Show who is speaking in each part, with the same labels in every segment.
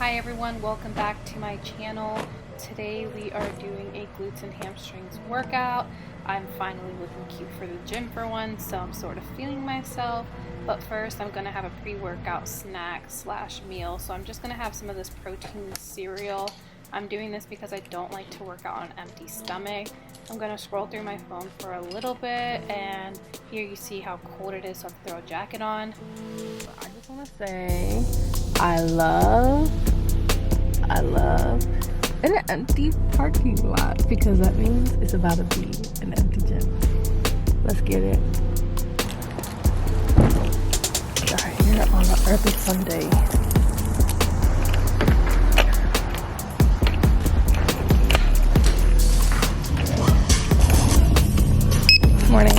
Speaker 1: Hi everyone, welcome back to my channel. Today we are doing a glutes and hamstrings workout. I'm finally looking cute for the gym for one, so I'm sort of feeling myself. But first I'm gonna have a pre-workout snack slash meal. So I'm just gonna have some of this protein cereal. I'm doing this because I don't like to work out on an empty stomach. I'm gonna scroll through my phone for a little bit, and here you see how cold it is, so I have to throw a jacket on.
Speaker 2: I just wanna say I love an empty parking lot because that means it's about to be an empty gym. Let's get it. We are here on a Earth Sunday. Morning.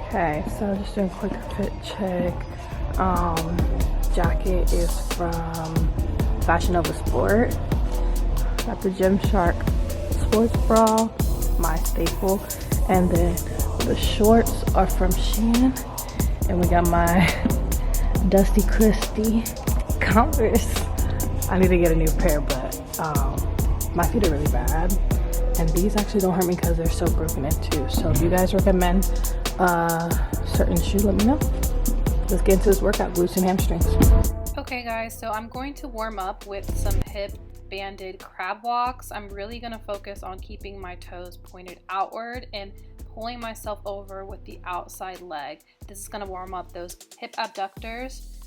Speaker 2: Okay, so just doing a quick fit check. Jacket is from Fashion Nova Sport. Got the Gymshark sports bra, my staple, and then the shorts are from Shein, and we got my Dusty Christie Converse. I need to get a new pair, but my feet are really bad, and these actually don't hurt me because they're so broken into. So if you guys recommend certain shoe, let me know. Let's get into this workout, glutes and hamstrings.
Speaker 1: Okay guys, so I'm going to warm up with some hip banded crab walks. I'm really going to focus on keeping my toes pointed outward and pulling myself over with the outside leg. This is going to warm up those hip abductors.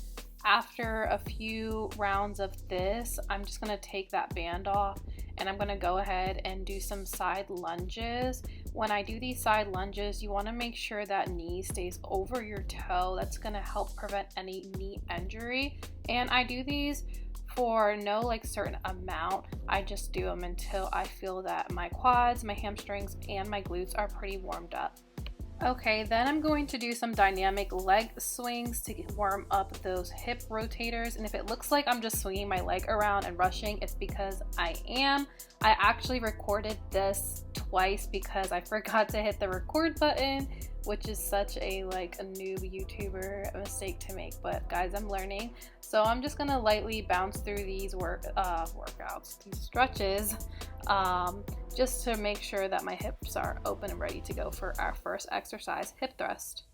Speaker 1: After a few rounds of this, I'm just going to take that band off and I'm going to go ahead and do some side lunges. When I do these side lunges, you want to make sure that knee stays over your toe. That's going to help prevent any knee injury. And I do these for no certain amount. I just do them until I feel that my quads, my hamstrings, and my glutes are pretty warmed up. Okay, then I'm going to do some dynamic leg swings to warm up those hip rotators. And if it looks like I'm just swinging my leg around and rushing, it's because I am. I actually recorded this twice because I forgot to hit the record button, which is such a noob YouTuber mistake to make. But guys, I'm learning. So I'm just gonna lightly bounce through these workouts, these stretches, just to make sure that my hips are open and ready to go for our first exercise, hip thrust.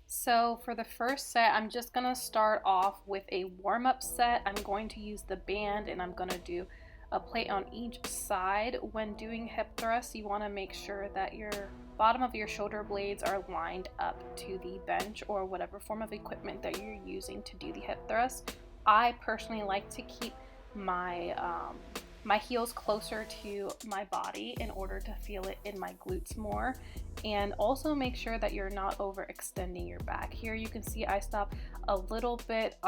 Speaker 1: So for the first set, I'm just gonna start off with a warm-up set. I'm going to use the band and I'm gonna do a plate on each side. When doing hip thrusts, you want to make sure that your bottom of your shoulder blades are lined up to the bench or whatever form of equipment that you're using to do the hip thrust. I personally like to keep my my heels closer to my body in order to feel it in my glutes more, and also make sure that you're not overextending your back. Here you can see I stop a little bit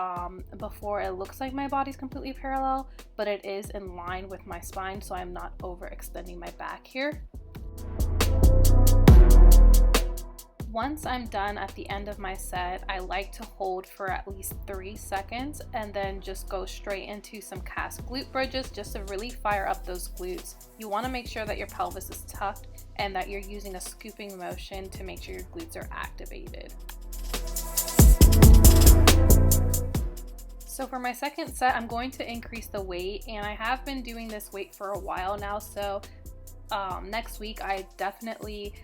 Speaker 1: before it looks like my body's completely parallel, but it is in line with my spine, so I'm not overextending my back here. Once I'm done at the end of my set, I like to hold for at least 3 seconds and then just go straight into some cast glute bridges just to really fire up those glutes. You want to make sure that your pelvis is tucked and that you're using a scooping motion to make sure your glutes are activated. So for my second set, I'm going to increase the weight, and I have been doing this weight for a while now, so next week I definitely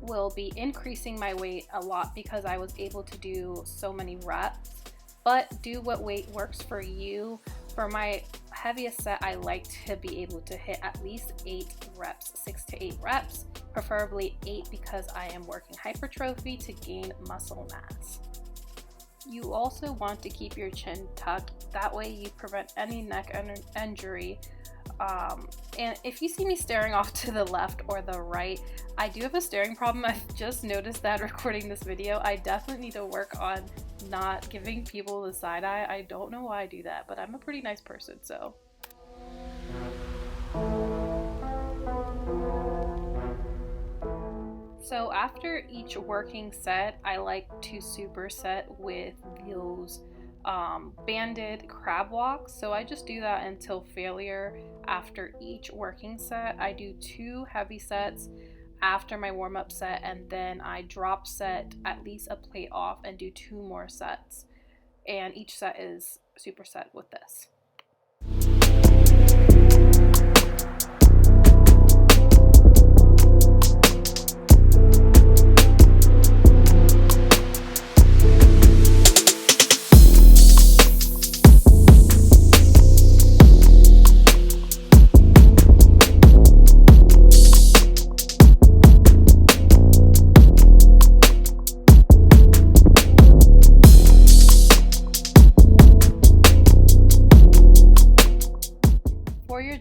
Speaker 1: will be increasing my weight a lot because I was able to do so many reps. But do what weight works for you. For my heaviest set, I like to be able to hit at least 8 reps, 6 to 8 reps, preferably 8 because I am working hypertrophy to gain muscle mass. You also want to keep your chin tucked, that way you prevent any neck injury. And if you see me staring off to the left or the right, I do have a staring problem. I've just noticed that recording this video. I definitely need to work on not giving people the side eye. I don't know why I do that, but I'm a pretty nice person, so. So after each working set, I like to superset with those banded crab walks. So I just do that until failure. After each working set, I do 2 heavy sets after my warm-up set, and then I drop set at least a plate off and do 2 more sets, and each set is superset with this.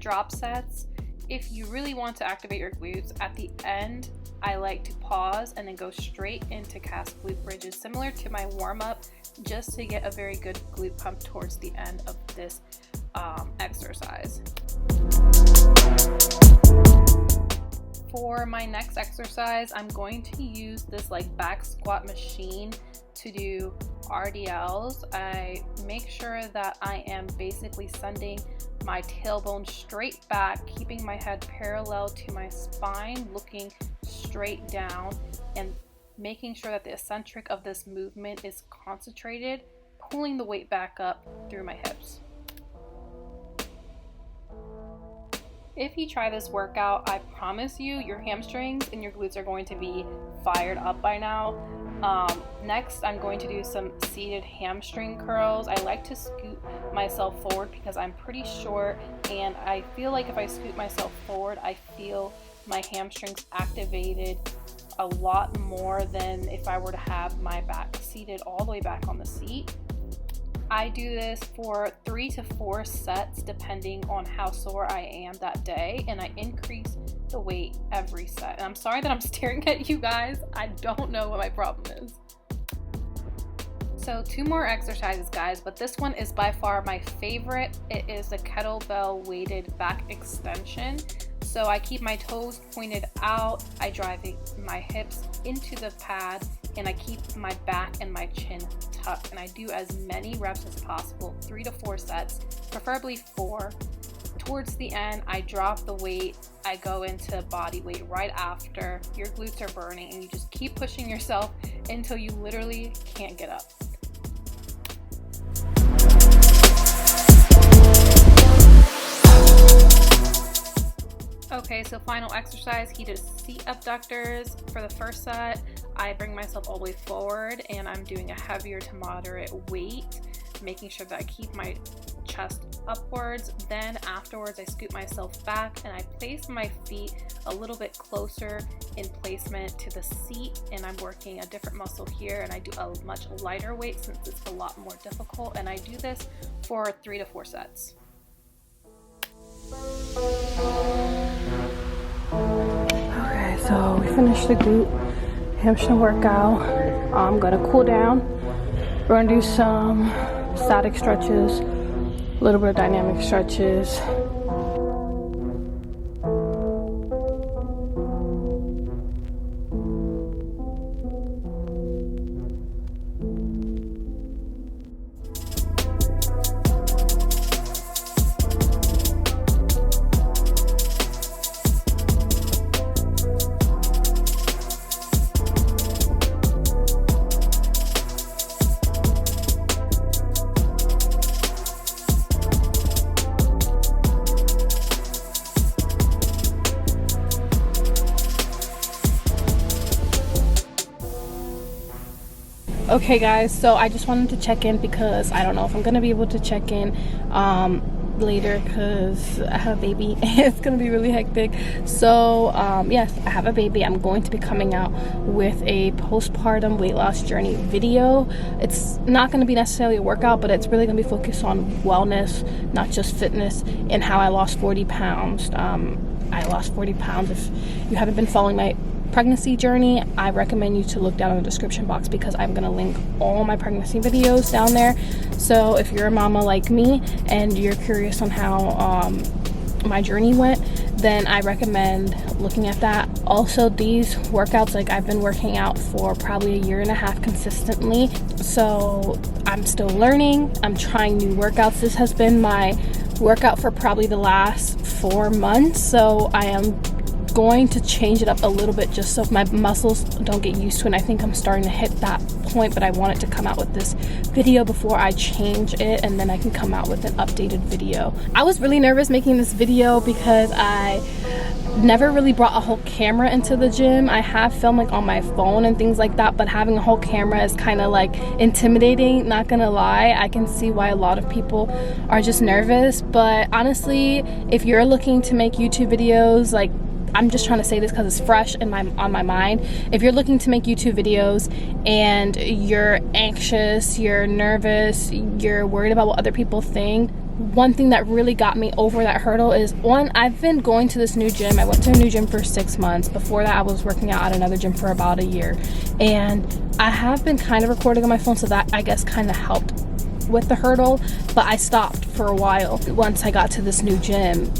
Speaker 1: Drop sets, if you really want to activate your glutes, at the end I like to pause and then go straight into cast glute bridges, similar to my warm-up, just to get a very good glute pump towards the end of this exercise. For my next exercise, I'm going to use this like back squat machine to do RDLs. I make sure that I am basically sending my tailbone straight back, keeping my head parallel to my spine, looking straight down, and making sure that the eccentric of this movement is concentrated, pulling the weight back up through my hips. If you try this workout, I promise you your hamstrings and your glutes are going to be fired up by now. Next, I'm going to do some seated hamstring curls. I like to scoot myself forward because I'm pretty short, and I feel like if I scoot myself forward, I feel my hamstrings activated a lot more than if I were to have my back seated all the way back on the seat. I do this for 3 to 4 sets depending on how sore I am that day, and I increase the weight every set. And I'm sorry that I'm staring at you guys. I don't know what my problem is. So 2 more exercises, guys, but this one is by far my favorite. It is the kettlebell weighted back extension. So I keep my toes pointed out, I drive my hips into the pad, and I keep my back and my chin tucked, and I do as many reps as possible, 3 to 4 sets, preferably 4. Towards the end, I drop the weight, I go into body weight right after. Your glutes are burning, and you just keep pushing yourself until you literally can't get up. Okay, so final exercise, heated seat abductors. For the first set, I bring myself all the way forward, and I'm doing a heavier to moderate weight, making sure that I keep my chest upwards. Then afterwards, I scoot myself back, and I place my feet a little bit closer in placement to the seat, and I'm working a different muscle here, and I do a much lighter weight since it's a lot more difficult, and I do this for 3 to 4 sets.
Speaker 2: Okay, so we finished the glute hamstring workout. I'm gonna cool down. We're gonna do some static stretches, a little bit of dynamic stretches. Okay guys, so I just wanted to check in because I don't know if I'm gonna be able to check in later because I have a baby. It's gonna be really hectic. So yes, I have a baby. I'm going to be coming out with a postpartum weight loss journey video. It's not going to be necessarily a workout, but it's really going to be focused on wellness, not just fitness, and how I lost 40 pounds. I lost 40 pounds. If you haven't been following my pregnancy journey, I recommend you to look down in the description box because I'm going to link all my pregnancy videos down there. So if you're a mama like me and you're curious on how my journey went, then I recommend looking at that. Also, these workouts, like I've been working out for probably 1.5 years consistently, so I'm still learning. I'm trying new workouts. This has been my workout for probably the last 4 months, so I am going to change it up a little bit just so my muscles don't get used to it. And I think I'm starting to hit that point, but I wanted to come out with this video before I change it, and then I can come out with an updated video. I was really nervous making this video because I never really brought a whole camera into the gym. I have filmed like on my phone and things like that, but having a whole camera is kind of like intimidating, not gonna lie. I can see why a lot of people are just nervous, but honestly, if you're looking to make YouTube videos, like, I'm just trying to say this because it's fresh in on my mind. If you're looking to make YouTube videos and you're anxious, you're nervous, you're worried about what other people think, one thing that really got me over that hurdle is, one, I've been going to this new gym. I went to a new gym for 6 months. Before that, I was working out at another gym for about a year. And I have been kind of recording on my phone, so that I guess kind of helped with the hurdle. But I stopped for a while once I got to this new gym.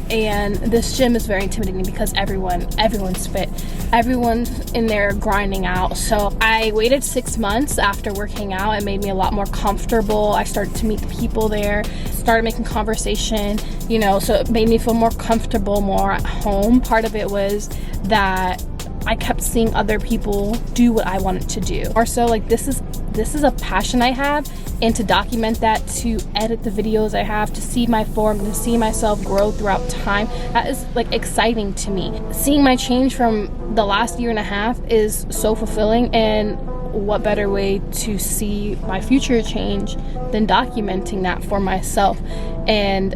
Speaker 2: And this gym is very intimidating because everyone's fit. Everyone's in there grinding out. So I waited 6 months after working out. It made me a lot more comfortable. I started to meet people there, started making conversation, you know, so it made me feel more comfortable, more at home. Part of it was that I kept seeing other people do what I wanted to do. Or so, like, this is a passion I have, and to document that, to edit the videos I have, to see my form, to see myself grow throughout time, that is like exciting to me. Seeing my change from the last year and a half is so fulfilling, and what better way to see my future change than documenting that for myself. And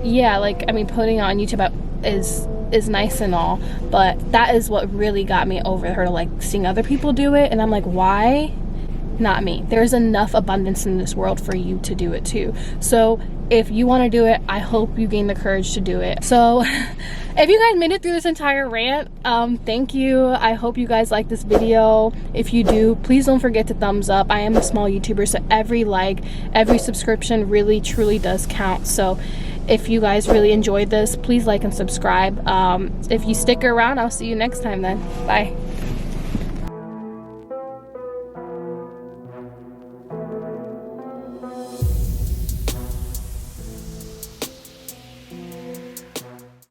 Speaker 2: yeah, like, I mean, putting it on YouTube is nice and all, but that is what really got me over the hurdle, like seeing other people do it, and I'm like, why not me? There's enough abundance in this world for you to do it too. So if you want to do it, I hope you gain the courage to do it. So if you guys made it through this entire rant, thank you. I hope you guys like this video. If you do, please don't forget to thumbs up. I am a small YouTuber, so every like, every subscription really truly does count. So if you guys really enjoyed this, please like and subscribe. If you stick around, I'll see you next time then. Bye.